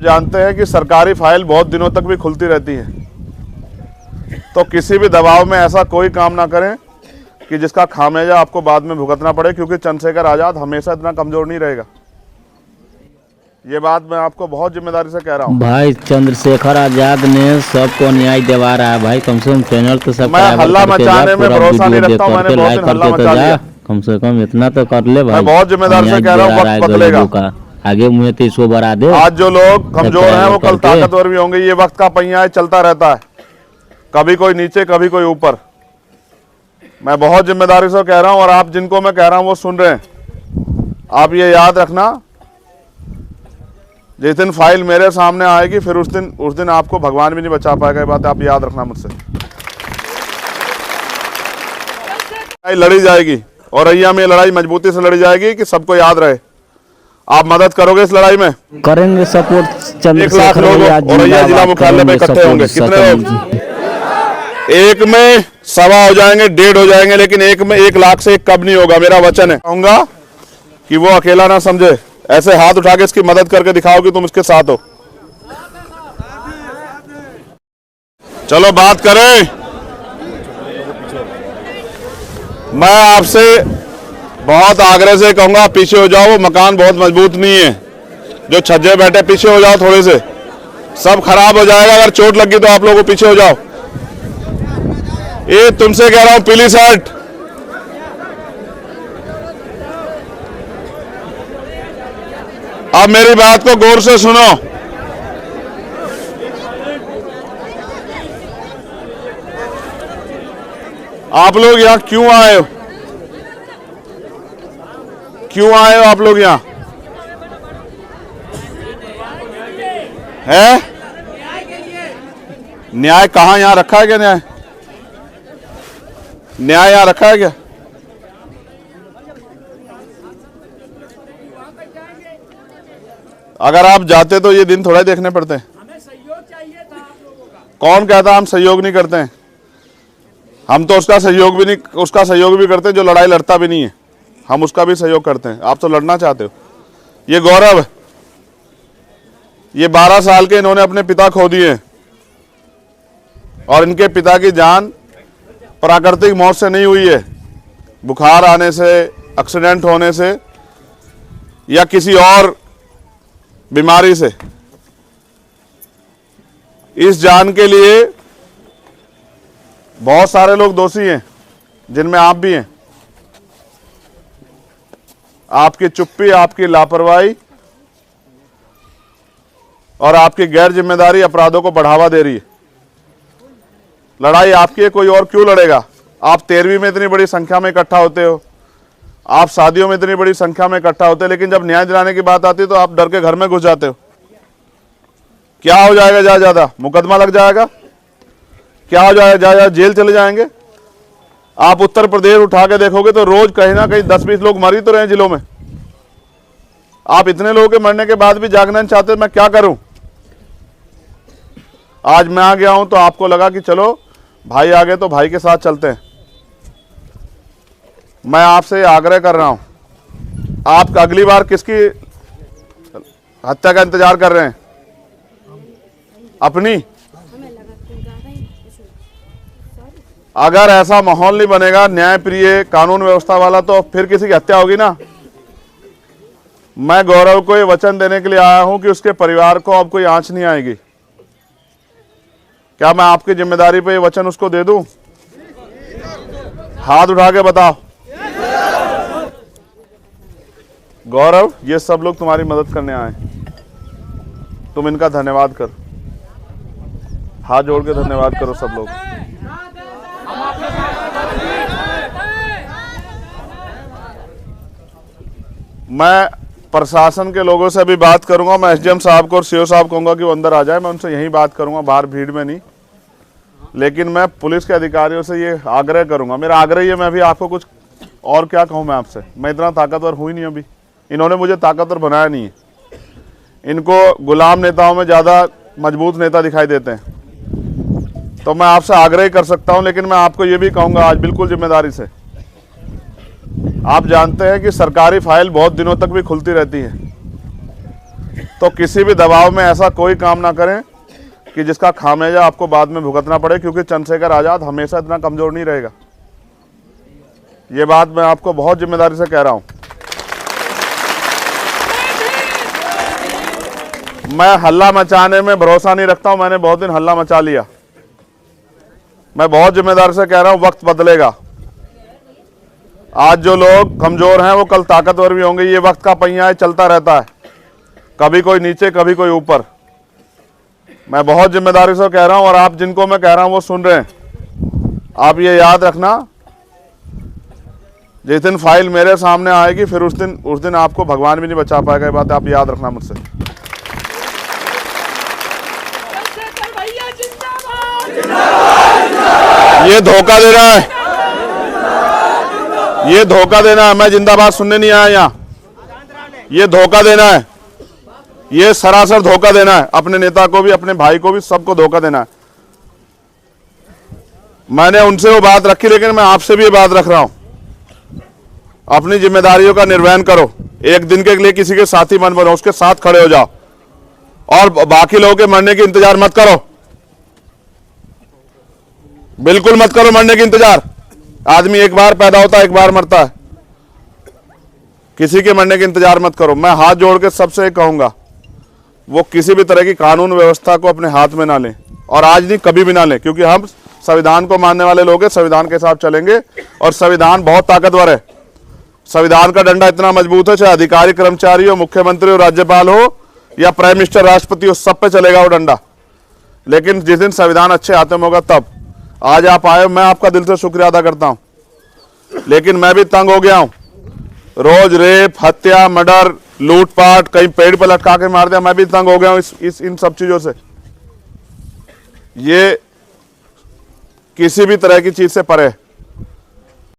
जानते हैं कि सरकारी फाइल बहुत दिनों तक भी खुलती रहती है, तो किसी भी दबाव में ऐसा कोई काम ना करें कि जिसका खामियाजा आपको बाद में भुगतना पड़े, क्योंकि चंद्रशेखर आज़ाद हमेशा इतना कमज़ोर नहीं रहेगा। ये बात मैं आपको बहुत जिम्मेदारी से कह रहा हूँ। भाई चंद्रशेखर आज़ाद ने सबको न्याय दिवा रहा है भाई, कम से कम चैनल तो सब मैं हल्ला मचाने में भरोसा नहीं रखता हूँ, मैंने बहुत दिन हल्ला मचा लिया। कम से कम इतना तो कर ले भाई। मैं बहुत जिम्मेदारी से कह रहा हूँ, वक्त बदलेगा। आगे मुझे तो इसको बढ़ा दे। आज जो लोग कमजोर हैं वो कल ताकतवर भी होंगे। ये वक्त का पहिया है, चलता रहता है, कभी कोई नीचे कभी कोई ऊपर। मैं बहुत जिम्मेदारी से कह रहा हूं और आप जिनको मैं कह रहा हूं वो सुन रहे हैं। आप ये याद रखना, जिस दिन फाइल मेरे सामने आएगी फिर उस दिन आपको भगवान भी नहीं बचा पाएगा। ये बात आप याद रखना मुझसे। लड़ी जाएगी और रैया में लड़ाई मजबूती से लड़ी जाएगी कि सबको याद रहे। आप मदद करोगे इस लड़ाई में? करेंगे सपोर्ट। 1 लाख लोग और जिला मुख्यालय में इकट्ठे होंगे। कितने लोग? एक में 1.25 हो जाएंगे, 1.5 हो जाएंगे, लेकिन एक में 1 लाख से कब नहीं होगा। मेरा वचन है। कहूंगा कि वो अकेला ना समझे, ऐसे हाथ उठा के इसकी मदद करके दिखाओ कि तुम इसके साथ हो। चलो बात करें। मैं आपसे बहुत आग्रह से कहूंगा पीछे हो जाओ, वो मकान बहुत मजबूत नहीं है। जो छज्जे बैठे पीछे हो जाओ थोड़े से, सब खराब हो जाएगा। अगर चोट लगी तो आप लोगों पीछे हो जाओ। ये तुमसे कह रहा हूं पीली शर्ट, अब मेरी बात को गौर से सुनो। आप लोग यहां क्यों आए हो? क्यों आए हो आप लोग यहां? है न्याय कहां? यहां रखा है क्या न्याय? न्याय यहां रखा है क्या? अगर आप जाते तो ये दिन थोड़ा देखने पड़ते हैं। हमें सहयोग चाहिए था आप लोगों का। कौन कहता हम सहयोग नहीं करते हैं? हम तो उसका सहयोग भी करते हैं जो लड़ाई लड़ता भी नहीं है। हम उसका भी सहयोग करते हैं। आप तो लड़ना चाहते हो। ये गौरव है, ये 12 साल के इन्होंने अपने पिता खो दिए और इनके पिता की जान प्राकृतिक मौत से नहीं हुई है, बुखार आने से, एक्सीडेंट होने से या किसी और बीमारी से। इस जान के लिए बहुत सारे लोग दोषी हैं, जिनमें आप भी हैं। आपकी चुप्पी, आपकी लापरवाही और आपकी गैर जिम्मेदारी अपराधों को बढ़ावा दे रही है। लड़ाई आपकी है, कोई और क्यों लड़ेगा? आप 13वीं में इतनी बड़ी संख्या में इकट्ठा होते हो, आप शादियों में इतनी बड़ी संख्या में इकट्ठा होते हैं, लेकिन जब न्याय दिलाने की बात आती है तो आप डर के घर में घुस जाते हो। क्या हो जाएगा? ज्यादा मुकदमा लग जाएगा। क्या हो जाएगा? ज्यादा जेल चले जाएंगे। आप उत्तर प्रदेश उठा के देखोगे तो रोज कहीं ना कहीं 10-20 लोग मर ही तो रहे हैं जिलों में। आप इतने लोगों के मरने के बाद भी जागना चाहते, मैं क्या करूं? आज मैं आ गया हूं तो आपको लगा कि चलो भाई आ गए तो भाई के साथ चलते हैं। मैं आपसे आग्रह कर रहा हूं, आप अगली बार किसकी हत्या का इंतजार कर रहे हैं? अपनी? अगर ऐसा माहौल नहीं बनेगा न्याय प्रिय, कानून व्यवस्था वाला, तो फिर किसी की हत्या होगी ना। मैं गौरव को ये वचन देने के लिए आया हूं कि उसके परिवार को अब कोई आंच नहीं आएगी। क्या मैं आपकी जिम्मेदारी पे ये वचन उसको दे दूं? हाथ उठा के बताओ। गौरव, ये सब लोग तुम्हारी मदद करने आए, तुम इनका धन्यवाद करो। हाथ जोड़ के धन्यवाद करो सब लोग। मैं प्रशासन के लोगों से भी बात करूंगा। मैं एसडीएम साहब को और सीओ साहब को कहूंगा कि वो अंदर आ जाए। मैं उनसे यही बात करूंगा, बाहर भीड़ में नहीं। लेकिन मैं पुलिस के अधिकारियों से ये आग्रह करूंगा, मेरा आग्रह ये, मैं अभी आपको कुछ और क्या कहूं मैं आपसे, मैं इतना ताकतवर हुई नहीं अभी। इन्होंने मुझे ताकतवर बनाया नहीं है। इनको गुलाम नेताओं में ज़्यादा मजबूत नेता दिखाई देते हैं। तो मैं आपसे आग्रह कर सकता हूं, लेकिन मैं आपको ये भी कहूंगा आज बिल्कुल जिम्मेदारी से, आप जानते हैं कि सरकारी फाइल बहुत दिनों तक भी खुलती रहती है, तो किसी भी दबाव में ऐसा कोई काम ना करें कि जिसका खामियाजा आपको बाद में भुगतना पड़े, क्योंकि चंद्रशेखर आज़ाद हमेशा इतना कमज़ोर नहीं रहेगा। ये बात मैं आपको बहुत जिम्मेदारी से कह रहा हूं। मैं हल्ला मचाने में भरोसा नहीं रखता हूं, मैंने बहुत दिन हल्ला मचा लिया। मैं बहुत जिम्मेदारी से कह रहा हूं, वक्त बदलेगा। आज जो लोग कमजोर हैं वो कल ताकतवर भी होंगे। ये वक्त का पहिया है, चलता रहता है, कभी कोई नीचे कभी कोई ऊपर। मैं बहुत जिम्मेदारी से कह रहा हूं और आप जिनको मैं कह रहा हूं वो सुन रहे हैं। आप ये याद रखना, जिस दिन फाइल मेरे सामने आएगी फिर उस दिन आपको भगवान भी नहीं बचा पाएगा। ये बात आप याद रखना मुझसे। चंद्रशेखर भैया जिंदाबाद। ये धोखा दे रहा है, ये धोखा देना है। मैं जिंदाबाद सुनने नहीं आया यहाँ। ये धोखा देना है, ये सरासर धोखा देना है। अपने नेता को भी, अपने भाई को भी, सबको धोखा देना है। मैंने उनसे वो बात रखी, लेकिन मैं आपसे भी ये बात रख रहा हूं। अपनी जिम्मेदारियों का निर्वहन करो। एक दिन के लिए किसी के साथी मन बनो, उसके साथ खड़े हो जाओ और बाकी लोगों के मरने की इंतजार मत करो। बिल्कुल मत करो मरने की इंतजार। आदमी एक बार पैदा होता है, एक बार मरता है। किसी के मरने की इंतजार मत करो। मैं हाथ जोड़ के सबसे एक कहूंगा, वो किसी भी तरह की कानून व्यवस्था को अपने हाथ में ना लें, और आज नहीं कभी भी ना लें, क्योंकि हम संविधान को मानने वाले लोग हैं, संविधान के साथ चलेंगे। और संविधान बहुत ताकतवर है। संविधान का डंडा इतना मजबूत है, चाहे अधिकारी कर्मचारी हो, मुख्यमंत्री हो, राज्यपाल हो या प्राइम मिनिस्टर राष्ट्रपति हो, सब पे चलेगा वो डंडा। लेकिन जिस दिन संविधान अच्छे हाथों में होगा तब। आज आप आए, मैं आपका दिल से शुक्रिया अदा करता हूं। लेकिन मैं भी तंग हो गया हूं। रोज रेप, हत्या, मर्डर, लूटपाट, कहीं पेड़ पर लटका के मार दिया, मैं भी तंग हो गया हूं इन सब चीजों से। ये किसी भी तरह की चीज से परे है।